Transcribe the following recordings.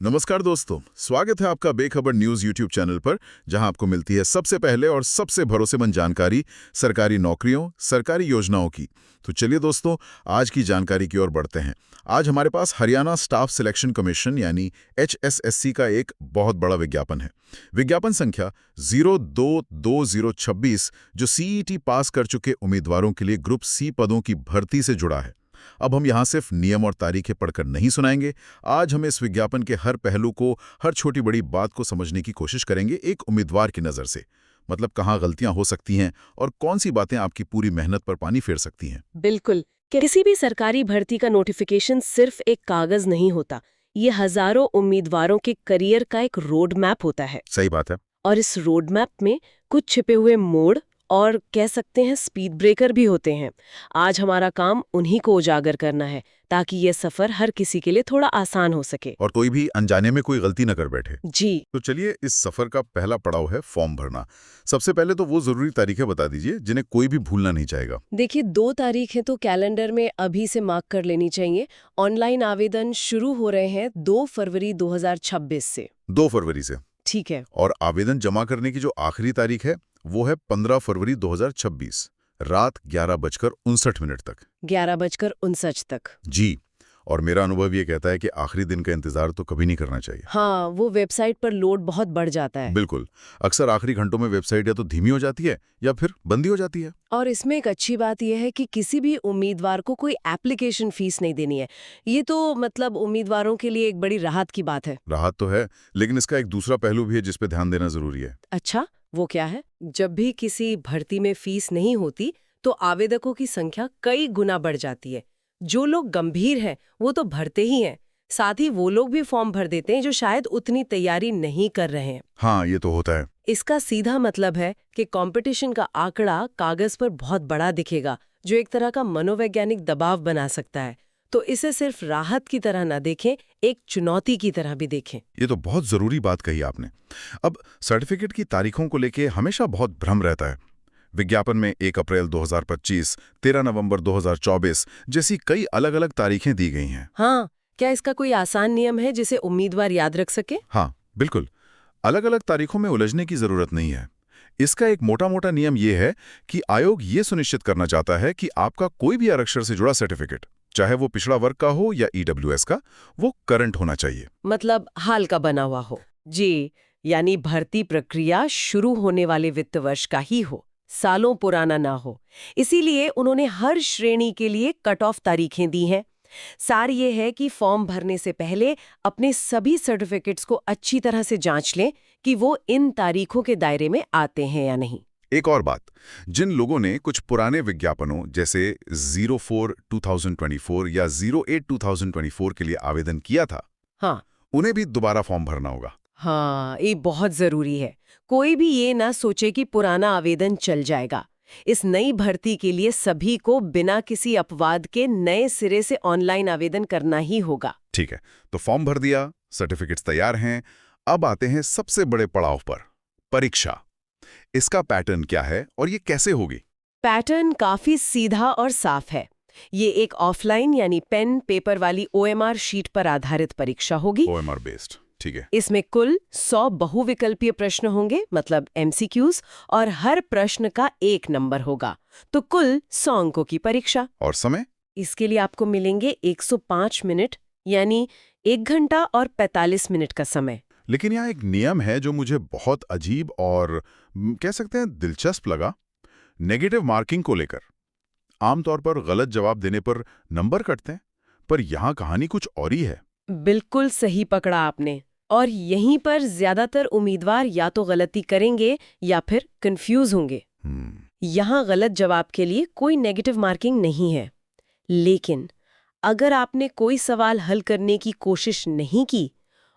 नमस्कार दोस्तों, स्वागत है आपका बेखबर न्यूज यूट्यूब चैनल पर, जहां आपको मिलती है सबसे पहले और सबसे भरोसेमंद जानकारी सरकारी नौकरियों, सरकारी योजनाओं की। तो चलिए दोस्तों, आज की जानकारी की ओर बढ़ते हैं। आज हमारे पास हरियाणा स्टाफ सिलेक्शन कमीशन यानी HSSC का एक बहुत बड़ा विज्ञापन है। विज्ञापन संख्या 022026 जो CET पास कर चुके उम्मीदवारों के लिए ग्रुप C पदों की भर्ती से जुड़ा है। अब हम यहाँ सिर्फ नियम और तारीखें पढ़कर नहीं सुनाएंगे। आज हम इस विज्ञापन के हर पहलू को, हर छोटी बड़ी बात को समझने की कोशिश करेंगे एक उम्मीदवार की नज़र से। मतलब कहाँ गलतियां हो सकती हैं और कौन सी बातें आपकी पूरी मेहनत पर पानी फेर सकती हैं। बिल्कुल। किसी भी सरकारी भर्ती का नोटिफिकेशन सिर्फ एक कागज नहीं होता। ये हजारों उम्मीदवारों के करियर का एक रोड मैप होता है। सही बात है। और इस रोड मैप में कुछ छिपे हुए मोड़ और कह सकते हैं स्पीड ब्रेकर भी होते हैं। आज हमारा काम उन्हीं को उजागर करना है, ताकि ये सफर हर किसी के लिए थोड़ा आसान हो सके। और कोई भी अनजाने में कोई गलती न कर बैठे। जी, तो चलिए, इस सफर का पहला पड़ाव है फॉर्म भरना। सबसे पहले तो वो जरूरी तारीखें बता दीजिए जिन्हें कोई भी भूलना नहीं चाहेगा। देखिए 2 तारीखें तो कैलेंडर में अभी से मार्क कर लेनी चाहिए। ऑनलाइन आवेदन शुरू हो रहे हैं 2 फरवरी 2026 से। 2 फरवरी से। ठीक है। और आवेदन जमा करने की जो आखिरी तारीख है वो है 15 फरवरी 2026 रात 11:59 तक। 11:59 तक। जी। और मेरा अनुभव ये कहता है कि आखिरी दिन का इंतजार तो कभी नहीं करना चाहिए। हाँ, वो वेबसाइट पर लोड बहुत बढ़ जाता है। बिल्कुल। अक्सर आखिरी घंटों में वेबसाइट या तो धीमी हो जाती है या फिर बंदी हो जाती है। और इसमें एक अच्छी बात यह है कि किसी भी उम्मीदवार को कोई एप्लीकेशन फीस नहीं देनी है। ये तो मतलब उम्मीदवारों के लिए एक बड़ी राहत की बात है। राहत तो है, लेकिन इसका एक दूसरा पहलू भी है जिस पे ध्यान देना जरूरी है। अच्छा, वो क्या है? जब भी किसी भर्ती में फीस नहीं होती, तो आवेदकों की संख्या कई गुना बढ़ जाती है। जो लोग गंभीर हैं, वो तो भरते ही हैं। साथ ही वो लोग भी फॉर्म भर देते हैं जो शायद उतनी तैयारी नहीं कर रहे हैं। हाँ, ये तो होता है। इसका सीधा मतलब है कि कंपटीशन का आंकड़ा कागज पर बहुत बड़ा दिखेगा, जो एक तरह का मनोवैज्ञानिक दबाव बना सकता है। तो इसे सिर्फ राहत की तरह ना देखें, एक चुनौती की तरह भी देखें। ये तो बहुत जरूरी बात कही आपने। अब सर्टिफिकेट की तारीखों को लेके हमेशा बहुत भ्रम रहता है। विज्ञापन में 1 अप्रैल 2025, 13 नवंबर 2024 जैसी कई अलग-अलग तारीखें दी गई हैं। हाँ, क्या इसका कोई आसान नियम है जिसे उम्मीदवार याद रख सके? हाँ, बिल्कुल। अलग-अलग तारीखों में उलझने की जरूरत नहीं है। इसका एक मोटा-मोटा नियम ये है कि आयोग ये सुनिश्चित करना चाहता है कि आपका कोई भी आरक्षण से जुड़ा सर्टिफिकेट, चाहे वो पिछड़ा वर्ग का हो या EWS का, वो करंट होना चाहिए। मतलब हाल का बना हुआ हो। जी, यानी भर्ती प्रक्रिया शुरू होने वाले वित्त वर्ष का ही हो, सालों पुराना ना हो। इसीलिए उन्होंने हर श्रेणी के लिए कट ऑफ तारीखें दी हैं। सार ये है कि फॉर्म भरने से पहले अपने सभी सर्टिफिकेट्स को अच्छी तरह से जांच लें कि वो इन तारीखों के दायरे में आते हैं या नहीं। एक और बात, जिन लोगों ने कुछ पुराने विज्ञापनों जैसे 04-2024 या 08-2024 के लिए आवेदन किया था, हाँ, उन्हें भी दोबारा फॉर्म भरना होगा। हाँ, ये बहुत जरूरी है। कोई भी ये ना सोचे कि पुराना आवेदन चल जाएगा। इस नई भर्ती के लिए सभी को बिना किसी अपवाद के नए सिरे से ऑनलाइन आवेदन करना ही होगा। ठीक है, तो फॉर्म भर दिया, सर्टिफिकेट्स तैयार हैं। अब आते हैं सबसे बड़े पड़ाव पर, परीक्षा। इसका पैटर्न क्या है और ये कैसे होगी? पैटर्न काफी सीधा और साफ है। ये एक ऑफलाइन यानी पेन पेपर वाली OMR शीट पर आधारित परीक्षा होगी। OMR बेस्ड, ठीक है। इसमें कुल 100 बहुविकल्पीय प्रश्न होंगे, मतलब MCQs, और हर प्रश्न का 1 नंबर होगा। तो कुल 100 अंकों की परीक्षा। और समय? इसके लिए आपको मिलेंगे 105 मिनट, यानी 1 घंटा और 45 मिनट का समय। लेकिन यहाँ एक नियम है जो मुझे बहुत अजीब और कह सकते हैं दिलचस्प लगा। नेगेटिव मार्किंग को लेकर आमतौर पर गलत जवाब देने पर नंबर कटते हैं, पर यहाँ कहानी कुछ और ही है। बिल्कुल सही पकड़ा आपने। और यहीं पर ज्यादातर उम्मीदवार या तो गलती करेंगे या फिर कंफ्यूज होंगे। यहाँ गलत जवाब के लिए कोई नेगेटिव मार्किंग नहीं है। लेकिन अगर आपने कोई सवाल हल करने की कोशिश नहीं की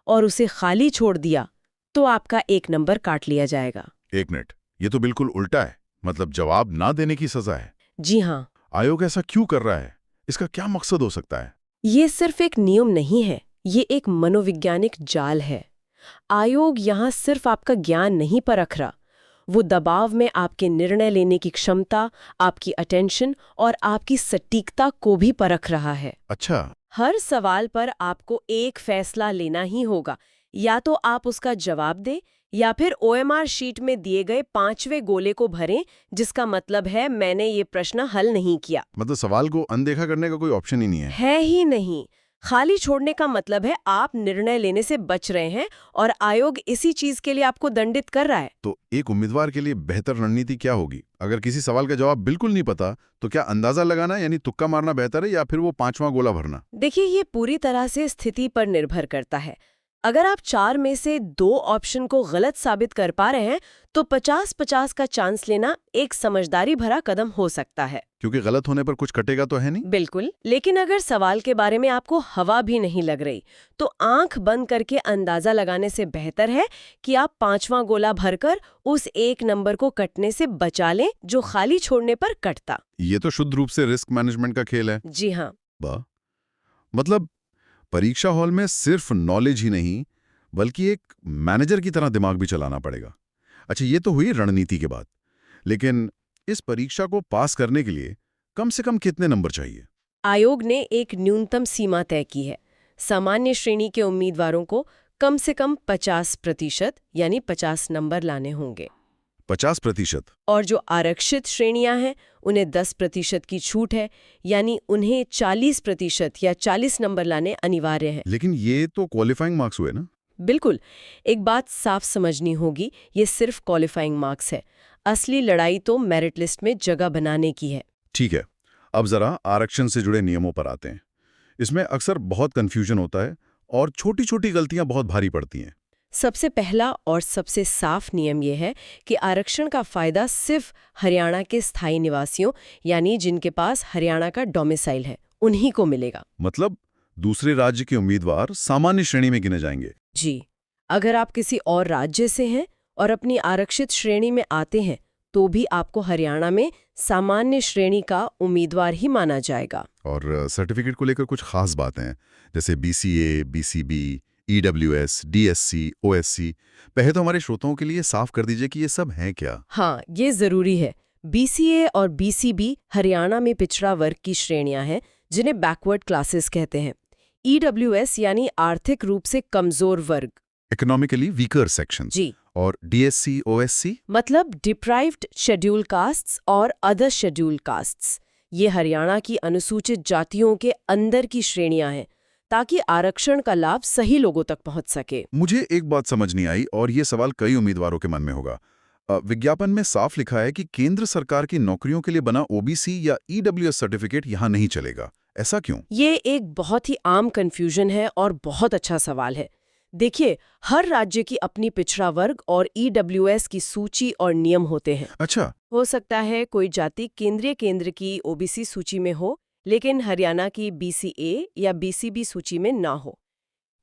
और उसे खाली छोड़ दिया, तो आपका 1 नंबर काट लिया जाएगा। 1 मिनट, ये तो बिल्कुल उल्टा है। मतलब जवाब ना देने की सजा है। जी हाँ। आयोग ऐसा क्यों कर रहा है? इसका क्या मकसद हो सकता है? ये सिर्फ एक नियम नहीं है, ये एक मनोवैज्ञानिक जाल है। आयोग यहाँ सिर्फ आपका ज्ञान नहीं परख रहा, वो दबाव में आपके निर्णय लेने की क्षमता, आपकी अटेंशन और आपकी सटीकता को भी परख रहा है। अच्छा, हर सवाल पर आपको एक फैसला लेना ही होगा। या तो आप उसका जवाब दें या फिर ओएमआर शीट में दिए गए 5वें गोले को भरें, जिसका मतलब है मैंने ये प्रश्न हल नहीं किया। मतलब सवाल को अनदेखा करने का कोई ऑप्शन ही नहीं है ही नहीं। खाली छोड़ने का मतलब है आप निर्णय लेने से बच रहे हैं और आयोग इसी चीज के लिए आपको दंडित कर रहा है। तो एक उम्मीदवार के लिए बेहतर रणनीति क्या होगी? अगर किसी सवाल का जवाब बिल्कुल नहीं पता तो क्या अंदाजा लगाना यानी तुक्का मारना बेहतर है या फिर वो 5वां गोला भरना? देखिए, ये पूरी तरह से स्थिति पर निर्भर करता है। अगर आप 4 में से 2 ऑप्शन को गलत साबित कर पा रहे हैं तो 50-50 का चांस लेना एक समझदारी भरा कदम हो सकता है। क्योंकि गलत होने पर कुछ कटेगा तो है नहीं। बिल्कुल, लेकिन अगर सवाल के बारे में आपको हवा भी नहीं लग रही तो आंख बंद करके अंदाजा लगाने से बेहतर है कि आप 5वां गोला भरकर उस एक नंबर को कटने से बचा लें जो खाली छोड़ने पर कटता। ये तो शुद्ध रूप से रिस्क मैनेजमेंट का खेल है। जी हाँ। वाह! मतलब परीक्षा हॉल में सिर्फ नॉलेज ही नहीं बल्कि एक मैनेजर की तरह दिमाग भी चलाना पड़ेगा। अच्छा, ये तो हुई रणनीति के बात, लेकिन इस परीक्षा को पास करने के लिए कम से कम कितने नंबर चाहिए? आयोग ने एक न्यूनतम सीमा तय की है। सामान्य श्रेणी के उम्मीदवारों को कम से कम 50% यानी 50 नंबर लाने होंगे। 50%? और जो आरक्षित श्रेणियां हैं उन्हें 10% की छूट है, यानी उन्हें 40% या 40 नंबर लाने अनिवार्य है। लेकिन ये तो क्वालिफाइंग मार्क्स हुए ना? बिल्कुल। एक बात साफ समझनी होगी, ये सिर्फ क्वालिफाइंग मार्क्स है। असली लड़ाई तो मेरिट लिस्ट में जगह बनाने की है। ठीक है, अब जरा आरक्षण से जुड़े नियमों पर आते हैं। इसमें अक्सर बहुत कंफ्यूजन होता है और छोटी-छोटी गलतियां बहुत भारी पड़ती हैं। सबसे पहला और सबसे साफ नियम यह है कि आरक्षण का फायदा सिर्फ हरियाणा के स्थायी निवासियों यानी जिनके पास हरियाणा का डोमिसाइल है उन्हीं को मिलेगा। मतलब दूसरे राज्य के उम्मीदवार सामान्य श्रेणी में गिने जाएंगे? जी, अगर आप किसी और राज्य से हैं और अपनी आरक्षित श्रेणी में आते हैं तो भी आपको हरियाणा में सामान्य श्रेणी का उम्मीदवार ही माना जाएगा। और सर्टिफिकेट को लेकर कुछ खास बातें हैं, जैसे BCA, BCB, EWS, DSC, OSC. पहले तो हमारे श्रोताओं के लिए साफ कर दीजिए कि ये सब हैं क्या? हाँ, ये जरूरी है। बीसीए और बीसीबी हरियाणा में पिछड़ा वर्ग की श्रेणियां हैं जिन्हें बैकवर्ड क्लासेस कहते हैं। ईडब्ल्यूएस यानी आर्थिक रूप से कमजोर वर्ग, इकोनॉमिकली वीकर सेक्शन। जी। और डीएससी, ओएससी मतलब डिप्राइव्ड शेड्यूल कास्ट्स और अदर शेड्यूल कास्ट्स। ये हरियाणा की अनुसूचित जातियों के अंदर की श्रेणियां हैं ताकि आरक्षण का लाभ सही लोगों तक पहुंच सके। मुझे एक बात समझ नहीं आई और ये सवाल कई उम्मीदवारों के मन में होगा। विज्ञापन में साफ लिखा है कि केंद्र सरकार की नौकरियों के लिए बना ओबीसी या ईडब्ल्यूएस सर्टिफिकेट यहाँ नहीं चलेगा। ऐसा क्यों? ये एक बहुत ही आम कंफ्यूजन है और बहुत अच्छा सवाल है। देखिए, हर राज्य की अपनी पिछड़ा वर्ग और ईडब्ल्यूएस की सूची और नियम होते हैं। अच्छा। हो सकता है कोई जाति केंद्र की ओबीसी सूची में हो लेकिन हरियाणा की बीसीए या बीसीबी सूची में ना हो।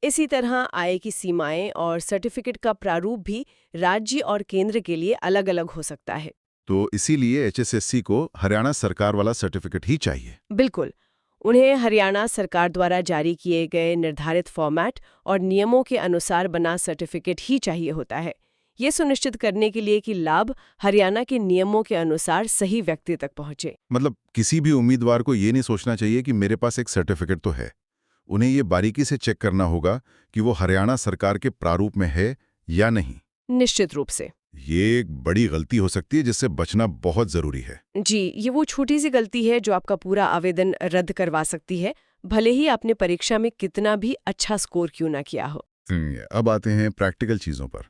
इसी तरह आय की सीमाएं और सर्टिफिकेट का प्रारूप भी राज्य और केंद्र के लिए अलग-अलग हो सकता है। तो इसीलिए एचएसएससी को हरियाणा सरकार वाला सर्टिफिकेट ही चाहिए। बिल्कुल, उन्हें हरियाणा सरकार द्वारा जारी किए गए निर्धारित फॉर्मेट और नियमों के अनुसार बना सर्टिफिकेट ही चाहिए होता है, ये सुनिश्चित करने के लिए कि लाभ हरियाणा के नियमों के अनुसार सही व्यक्ति तक पहुंचे। मतलब किसी भी उम्मीदवार को ये नहीं सोचना चाहिए कि मेरे पास एक सर्टिफिकेट तो है। उन्हें ये बारीकी से चेक करना होगा कि वो हरियाणा सरकार के प्रारूप में है या नहीं। निश्चित रूप से। ये एक बड़ी गलती हो सकती है जिससे बचना बहुत जरूरी है। जी, ये वो छोटी सी गलती है जो आपका पूरा आवेदन रद्द करवा सकती है, भले ही आपने परीक्षा में कितना भी अच्छा स्कोर क्यों ना किया हो। अब आते हैं प्रैक्टिकल चीजों पर।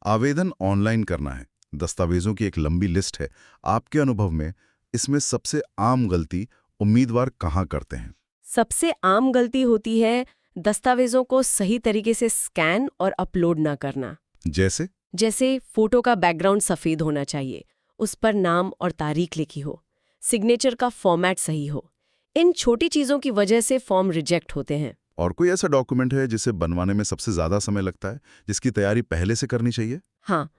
आवेदन ऑनलाइन करना है, दस्तावेजों की एक लंबी लिस्ट है। आपके अनुभव में इसमें सबसे आम गलती उम्मीदवार कहाँ करते हैं? सबसे आम गलती होती है दस्तावेजों को सही तरीके से स्कैन और अपलोड ना करना। जैसे फोटो का बैकग्राउंड सफ़ेद होना चाहिए, उस पर नाम और तारीख लिखी हो, सिग्नेचर का फॉर्मेट सही हो। इन छोटी चीज़ों की वजह से फॉर्म रिजेक्ट होते हैं। और कोई ऐसा डॉक्यूमेंट है जिसे बनवाने में सबसे ज़्यादा समय लगता है, जिसकी तैयारी पहले से करनी चाहिए? हाँ,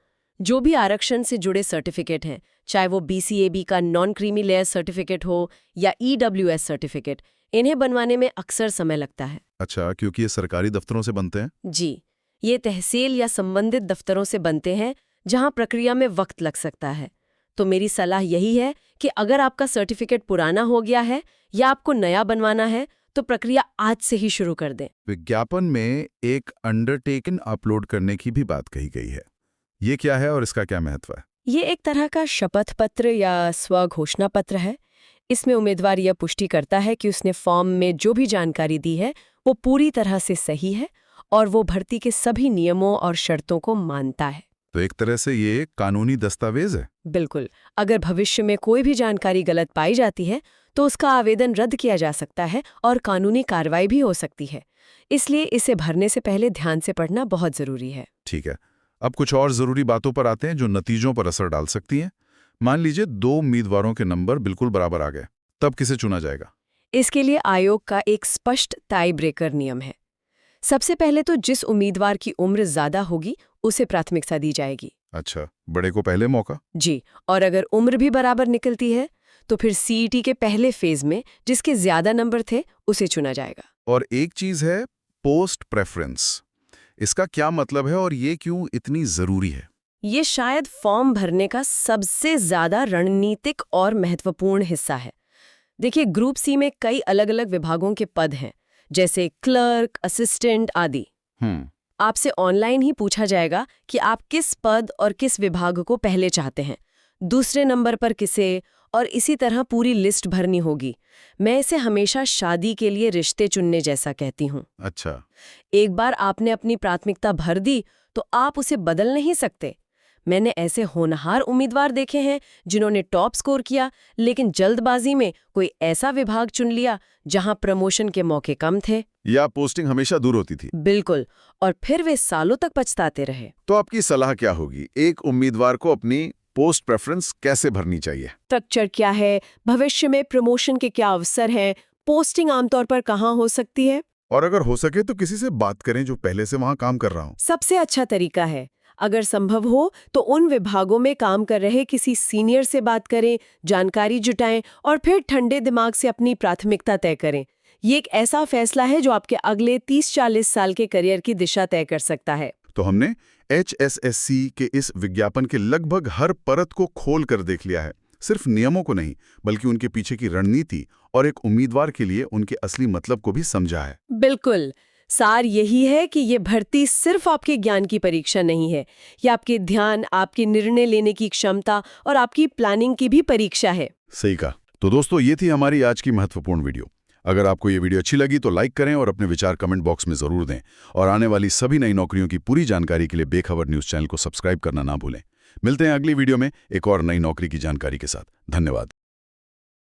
जो भी आरक्षण से जुड़े सर्टिफिकेट हैं, चाहे वो बीसीएबी का नॉन क्रीमी लेयर सर्टिफिकेट हो या ईडब्ल्यूएस सर्टिफिकेट, इन्हें बनवाने में अक्सर समय लगता है। अच्छा, क्योंकि ये सरकारी दफ्तरों से बनते हैं? जी, ये तहसील या संबंधित दफ्तरों से बनते हैं जहां प्रक्रिया में वक्त लग सकता है। तो मेरी सलाह यही है कि अगर आपका सर्टिफिकेट पुराना हो गया है या आपको नया बनवाना है तो प्रक्रिया आज से ही शुरू कर दें। विज्ञापन में एक अंडरटेकन अपलोड करने की भी बात कही गई है। ये क्या है और इसका क्या महत्व है? ये एक तरह का शपथ पत्र या स्वघोषणा पत्र है। इसमें उम्मीदवार यह पुष्टि करता है कि उसने फॉर्म में जो भी जानकारी दी है वो पूरी तरह से सही है और वो भर्ती के सभी नियमों और शर्तों को मानता है। तो एक तरह से ये कानूनी दस्तावेज है। बिल्कुल। अगर भविष्य में कोई भी जानकारी गलत पाई जाती है तो उसका आवेदन रद्द किया जा सकता है और कानूनी कार्रवाई भी हो सकती है। इसलिए इसे भरने से पहले ध्यान से पढ़ना बहुत जरूरी है। ठीक है, अब कुछ और जरूरी बातों पर आते हैं जो नतीजों पर असर डाल सकती हैं। मान लीजिए 2 उम्मीदवारों के नंबर बिल्कुल बराबर आ गए, तब किसे चुना जाएगा? इसके लिए आयोग का एक स्पष्ट टाई ब्रेकर नियम है। सबसे पहले तो जिस उम्मीदवार की उम्र ज्यादा होगी उसे प्राथमिकता दी जाएगी। अच्छा, बड़े को पहले मौका? जी, और अगर उम्र भी बराबर निकलती है तो फिर सीईटी के पहले फेज में जिसके ज्यादा नंबर थे उसे चुना जाएगा। और एक चीज है पोस्ट प्रेफरेंस। इसका क्या मतलब है और ये क्यों इतनी जरूरी है? ये शायद फॉर्म भरने का सबसे ज्यादा रणनीतिक और महत्वपूर्ण हिस्सा है। देखिए, ग्रुप सी में कई अलग अलग विभागों के पद हैं, जैसे क्लर्क, असिस्टेंट आदि। आपसे ऑनलाइन ही पूछा जाएगा कि आप किस पद और किस विभाग को पहले चाहते हैं, दूसरे नंबर पर किसे, और इसी तरह पूरी लिस्ट भरनी होगी। मैं इसे हमेशा शादी के लिए रिश्ते चुनने जैसा कहती हूँ। अच्छा। एक बार आपने अपनी प्राथमिकता भर दी तो आप उसे बदल नहीं सकते। मैंने ऐसे होनहार उम्मीदवार देखे हैं जिन्होंने टॉप स्कोर किया लेकिन जल्दबाजी में कोई ऐसा विभाग चुन लिया जहां प्रमोशन के मौके कम थे या पोस्टिंग हमेशा दूर होती थी। बिल्कुल, और फिर वे सालों तक पछताते रहे। तो आपकी सलाह क्या होगी? एक उम्मीदवार को अपनी पोस्ट प्रेफरेंस कैसे भरनी चाहिए? स्ट्रक्चर क्या है, भविष्य में प्रमोशन के क्या अवसर हैं, पोस्टिंग आमतौर पर कहाँ हो सकती है, और अगर हो सके तो किसी से बात करें जो पहले से वहां काम कर रहा हो। सबसे अच्छा तरीका है। अगर संभव हो तो उन विभागों में काम कर रहे किसी सीनियर से बात करें, जानकारी जुटाएं और फिर ठंडे दिमाग से अपनी प्राथमिकता तय करें। ये एक ऐसा फैसला है जो आपके अगले 30-40 साल के करियर की दिशा तय कर सकता है। तो हमने HSSC के इस विज्ञापन के लगभग हर परत को खोल कर देख लिया है, सिर्फ नियमों को नहीं बल्कि उनके पीछे की रणनीति और एक उम्मीदवार के लिए उनके असली मतलब को भी समझा है। बिल्कुल, सार यही है कि ये भर्ती सिर्फ आपके ज्ञान की परीक्षा नहीं है, ये आपके ध्यान, आपके निर्णय लेने की क्षमता और आपकी प्लानिंग की भी परीक्षा है। सही कहा। तो दोस्तों, ये थी हमारी आज की महत्वपूर्ण वीडियो। अगर आपको ये वीडियो अच्छी लगी तो लाइक करें और अपने विचार कमेंट बॉक्स में जरूर दें। और आने वाली सभी नई नौकरियों की पूरी जानकारी के लिए बेखबर न्यूज चैनल को सब्सक्राइब करना ना भूलें। मिलते हैं अगली वीडियो में एक और नई नौकरी की जानकारी के साथ। धन्यवाद।